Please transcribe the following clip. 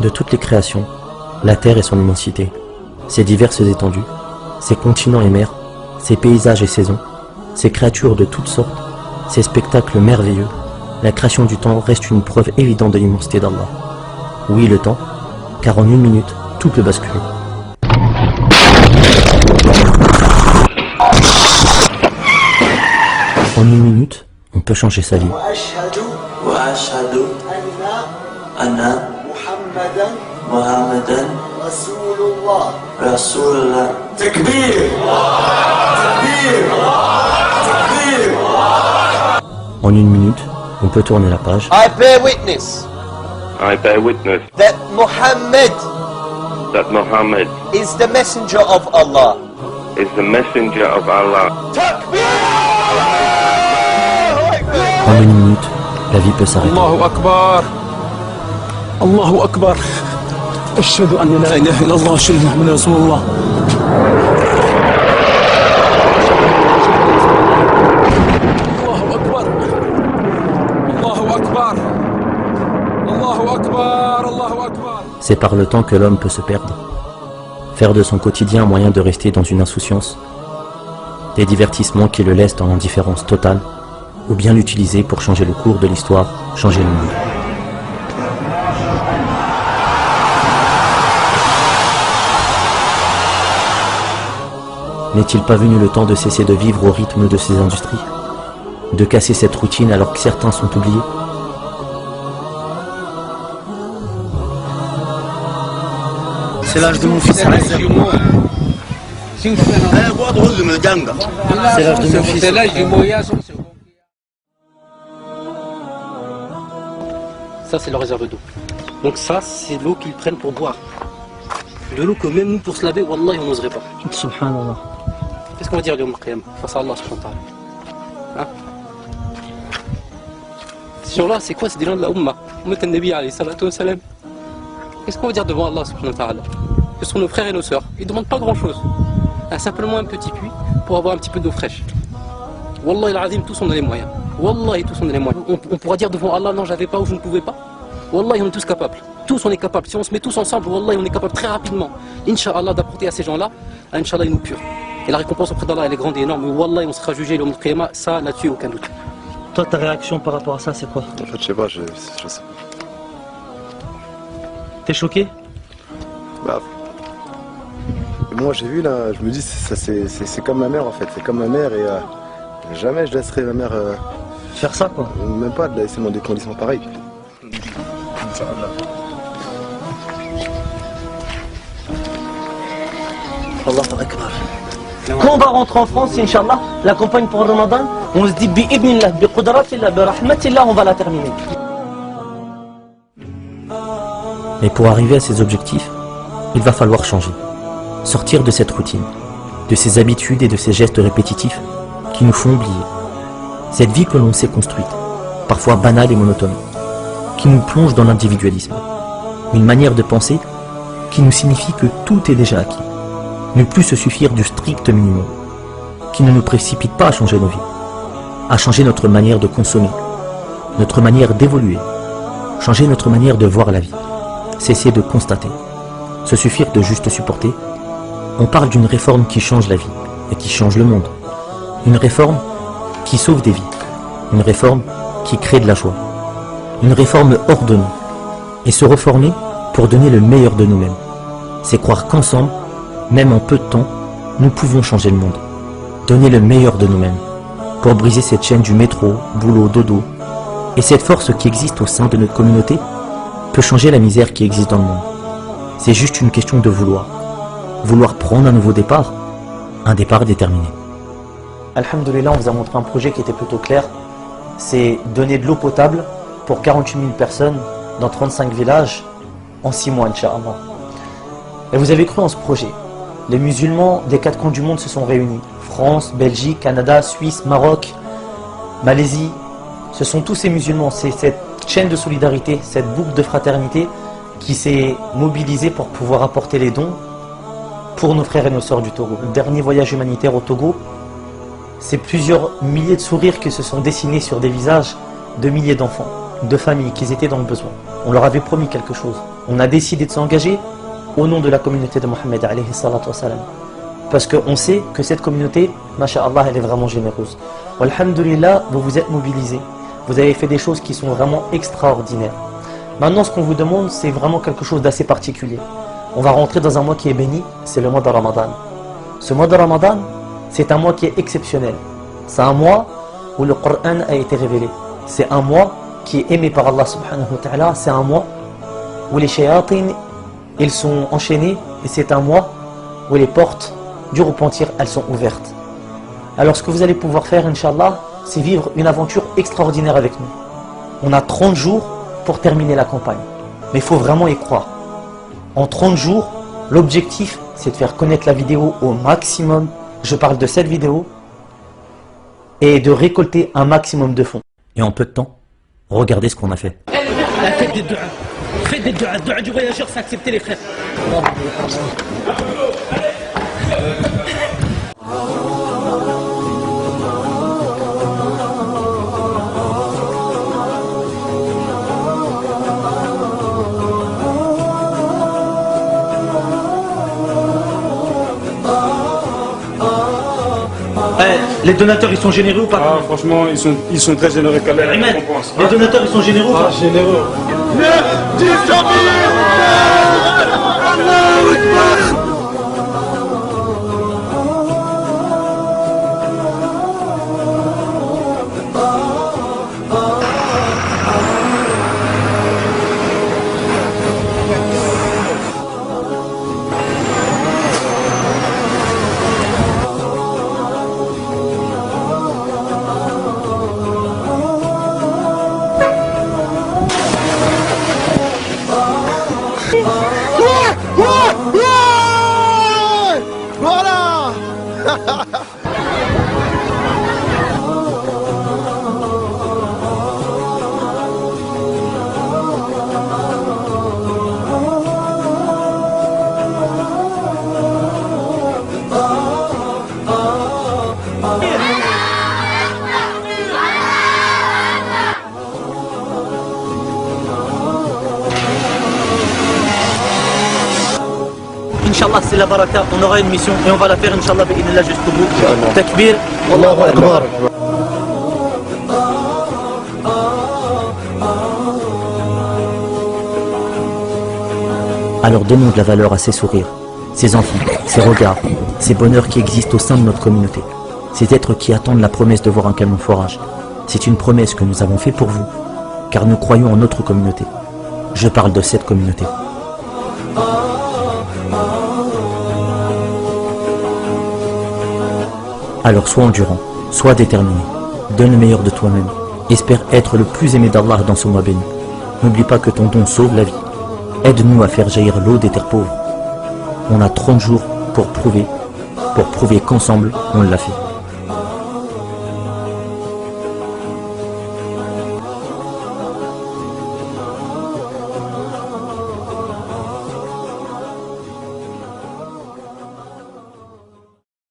De toutes les créations, la terre et son immensité, ses diverses étendues, ses continents et mers, ses paysages et saisons, ses créatures de toutes sortes, ses spectacles merveilleux, la création du temps reste une preuve évidente de l'immensité d'Allah. Oui, le temps, car en une minute, tout peut basculer. En une minute, on peut changer sa vie. En une minute, on peut tourner la page. I bear witness that Muhammad is the messenger of Allah. En une minute, la vie peut s'arrêter. Allahu Akbar. Allahu Akbar. Ashhadu an la ilaha illallah, ashhadu anna Muhammadan rasulullah. Allahu Akbar. Allahu Akbar. Allahu Akbar. Allahu Akbar. C'est par le temps que l'homme peut se perdre. Faire de son quotidien un moyen de rester dans une insouciance. Des divertissements qui le laissent en indifférence totale, ou bien l'utiliser pour changer le cours de l'histoire, changer le monde. N'est-il pas venu le temps de cesser de vivre au rythme de ces industries? De casser cette routine alors que certains sont oubliés? C'est l'âge de mon fils. C'est l'âge de mon fils. C'est l'âge du moyen. Ça, c'est leur réserve d'eau. Donc ça, c'est l'eau qu'ils prennent pour boire. De l'eau que même nous, pour se laver, wallah, on n'oserait pas. Subhanallah. Qu'est-ce qu'on va dire, Yawm al-Qiyamah, face à Allah subhanahu wa ta'ala? Ces gens-là, c'est quoi? C'est des gens de la Ummah. Ummat al-Nabi alayhi salatu wa salam. Qu'est-ce qu'on va dire devant Allah subhanahu wa ta'ala? Ce sont nos frères et nos sœurs. Ils ne demandent pas grand-chose. Simplement un petit puits pour avoir un petit peu d'eau fraîche. Wallah il-Azim, tous on a les moyens. Wallah, tous on a les moyens. On pourra dire devant Allah, non, j'avais pas ou je ne pouvais pas. Wallah, on est tous capables. Tous on est capables. Si on se met tous ensemble, Wallah, on est capables très rapidement, Inch'Allah, d'apporter à ces gens-là, Inch'Allah, ils nous purent. Et la récompense auprès d'Allah, elle est grande et énorme. Mais Wallah, on sera jugé le Yawm al-Qiyamah, ça, là-dessus, aucun doute. Toi, ta réaction par rapport à ça, c'est quoi? En fait, je sais pas, je sais pas. T'es choqué? Bah, moi j'ai vu là, je me dis c'est comme ma mère en fait, c'est comme ma mère et jamais je laisserai ma mère faire ça quoi. Même pas de la laisser dans des conditions pareilles. Allahu Akbar. Quand on va rentrer en France, Inch'Allah, la campagne pour le Ramadan, on se dit bi'ibnillah, bi'qudratillah, bi'rahmatillah, on va la terminer. Et pour arriver à ces objectifs, il va falloir changer. Sortir de cette routine, de ces habitudes et de ces gestes répétitifs qui nous font oublier. Cette vie que l'on s'est construite, parfois banale et monotone, qui nous plonge dans l'individualisme. Une manière de penser qui nous signifie que tout est déjà acquis. Ne plus se suffire du strict minimum, qui ne nous précipite pas à changer nos vies, à changer notre manière de consommer, notre manière d'évoluer, changer notre manière de voir la vie, cesser de constater, se suffire de juste supporter. On parle d'une réforme qui change la vie et qui change le monde. Une réforme qui sauve des vies. Une réforme qui crée de la joie. Une réforme ordonnée. Et se reformer pour donner le meilleur de nous-mêmes. C'est croire qu'ensemble, même en peu de temps, nous pouvons changer le monde. Donner le meilleur de nous-mêmes. Pour briser cette chaîne du métro, boulot, dodo. Et cette force qui existe au sein de notre communauté peut changer la misère qui existe dans le monde. C'est juste une question de vouloir. Vouloir prendre un nouveau départ, un départ déterminé. Alhamdoulilah, on vous a montré un projet qui était plutôt clair. C'est donner de l'eau potable pour 48 000 personnes dans 35 villages en 6 mois, Inch'Allah. Et vous avez cru en ce projet. Les musulmans des 4 coins du monde se sont réunis. France, Belgique, Canada, Suisse, Maroc, Malaisie. Ce sont tous ces musulmans. C'est cette chaîne de solidarité, cette boucle de fraternité qui s'est mobilisée pour pouvoir apporter les dons pour nos frères et nos sœurs du Togo. Le dernier voyage humanitaire au Togo, c'est plusieurs milliers de sourires qui se sont dessinés sur des visages de milliers d'enfants, de familles qui étaient dans le besoin. On leur avait promis quelque chose. on a décidé de s'engager au nom de la communauté de Mohammed alayhi salatu wassalam. Parce qu'on sait que cette communauté, masha'Allah, elle est vraiment généreuse. Alhamdulillah, vous vous êtes mobilisés. Vous avez fait des choses qui sont vraiment extraordinaires. Maintenant, ce qu'on vous demande, c'est vraiment quelque chose d'assez particulier. On va rentrer dans un mois qui est béni, c'est le mois de Ramadan. Ce mois de Ramadan, c'est un mois qui est exceptionnel. C'est un mois où le Coran a été révélé. C'est un mois qui est aimé par Allah subhanahu wa ta'ala. C'est un mois où les shayatines, ils sont enchaînés. Et c'est un mois où les portes du repentir, elles sont ouvertes. Alors ce que vous allez pouvoir faire, Inch'Allah, c'est vivre une aventure extraordinaire avec nous. On a 30 jours pour terminer la campagne. Mais il faut vraiment y croire. En 30 jours, l'objectif, c'est de faire connaître la vidéo au maximum. Je parle de cette vidéo. Et de récolter un maximum de fonds. Et en peu de temps, regardez ce qu'on a fait. Faites des duas. Faites des duas. Duas du voyageur, c'est accepter les frères. Les donateurs, ils sont généreux ou pas? Ah, franchement, ils sont très généreux quand même. Les donateurs, ils sont généreux ou pas? Généreux. Voilà. Inch'Allah, c'est la baraka, on aura une mission et on va la faire, Inch'Allah, bi'idhnillah, jusqu'au bout. Takbir, Allahu Akbar. Alors donnons de la valeur à ces sourires, ces enfants, ces regards, ces bonheurs qui existent au sein de notre communauté. Ces êtres qui attendent la promesse de voir un camion forage. C'est une promesse que nous avons faite pour vous, car nous croyons en notre communauté. Je parle de cette communauté. Alors sois endurant, sois déterminé, donne le meilleur de toi-même, espère être le plus aimé d'Allah dans ce mois béni. N'oublie pas que ton don sauve la vie. Aide-nous à faire jaillir l'eau des terres pauvres. On a 30 jours pour prouver qu'ensemble on l'a fait.